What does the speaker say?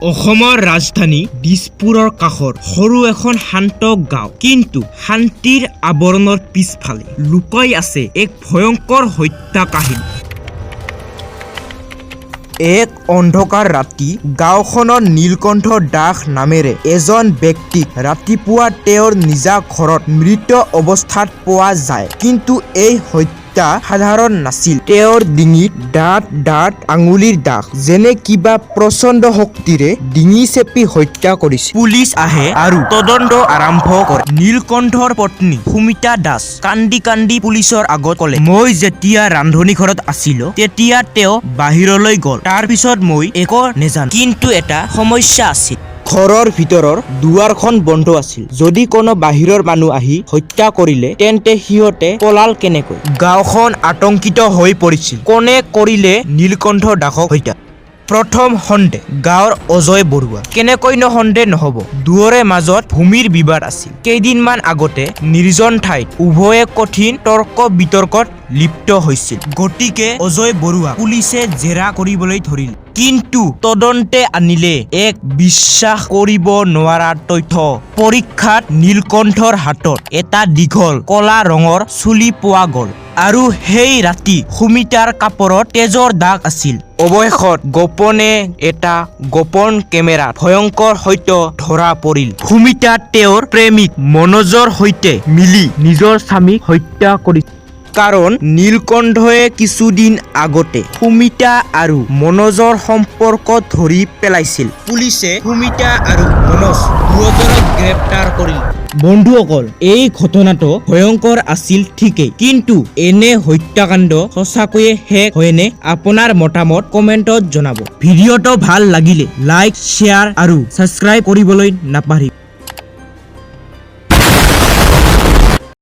অসমৰ ৰাজধানী দিছপুৰৰ কাষৰ সৰু এখন শান্ত গাঁও, কিন্তু শান্তিৰ আৱৰণৰ পিছফালে লুকাই আছে এক ভয়ংকৰ হত্যা কাহিনী। এক অন্ধকাৰ ৰাতি গাঁওখনৰ নীলকণ্ঠ দাস নামেৰে এজন ব্যক্তিক ৰাতিপুৱা তেওঁৰ নিজা ঘৰত মৃত অৱস্থাত পোৱা যায়। কিন্তু এই হত্যা সাধাৰণ নাছিল। তেওঁৰ ডিঙিত ডাঠ আঙুলিৰ দাগ, যেনে কিবা প্ৰচণ্ড শক্তিৰে ডিঙি চেপি হত্যা কৰিছিল। পুলিচ আহে আৰু তদন্ত আৰম্ভ কৰে। নীলকণ্ঠৰ পত্নী সুমিতা দাস কান্দি পুলিচৰ আগত ক'লে, মই যেতিয়া ৰান্ধনী ঘৰত আছিলো তেতিয়া তেওঁ বাহিৰলৈ গ'ল। তাৰ পিছত মই একো নেজানো, কিন্তু এটা সমস্যা আছিল। ঘৰৰ ভিতৰৰ দুৱাৰখন বন্ধ আছিল। যদি কোনো বাহিৰৰ মানুহ আহি হত্যা কৰিলে তেন্তে সিহঁতে পলাল কেনেকৈ? গাঁওখন আতংকিত হৈ পৰিছিল। কোনে কৰিলে নীলকণ্ঠ দাসক হত্যা? প্ৰথম সন্দেহ গাঁৱৰ অজয় বৰুৱা। কেনেকৈনো সন্দেহ নহ'ব? দুয়োৰে মাজত ভূমিৰ বিবাদ আছিল। কেইদিনমান আগতে নিৰ্জন ঠাইত উভয়ে কঠিন তৰ্ক বিতৰ্কত লিপ্ত হৈছিল। গতিকে অজয় বৰুৱা পুলিচে জেৰা কৰিবলৈ ধৰিল। কিন্তু তদন্তে আনিলে এক বিশ্বাস কৰিব নোৱাৰা তথ্য। পৰীক্ষাত নীলকণ্ঠৰ হাতত এটা দীঘল কলা ৰঙৰ চুলি পোৱা গ'ল। আৰু সেই ৰাতি সুমিতাৰ কাপোৰত তেজৰ দাগ আছিল। অৱশেষত গোপনে এটা গোপন কেমেৰাত ভয়ংকৰ সত্য ধৰা পৰিল। সুমিতা তেওঁৰ প্ৰেমিক মনোজৰ সৈতে মিলি নিজৰ স্বামীক হত্যা কৰিছিল। কাৰণ নীলকণ্ঠই কিছুদিন আগতে সুমিতা আৰু মনোজৰ সম্পৰ্ক ধৰি পেলাইছিল। পুলিচে সুমিতা আৰু মনোজ দুয়োজনক গ্ৰেপ্তাৰ কৰিল। বন্ধুসকল, এই ঘটনাটো ভয়ংকৰ আছিল ঠিকেই, কিন্তু এনে হত্যাকাণ্ড সঁচাকৈয়ে শেষ হয়নে? আপোনাৰ মতামত কমেণ্টত জনাব। ভিডিঅ'টো ভাল লাগিলে লাইক, শ্বেয়াৰ আৰু ছাবস্ক্ৰাইব কৰিবলৈ নাপাহৰিব।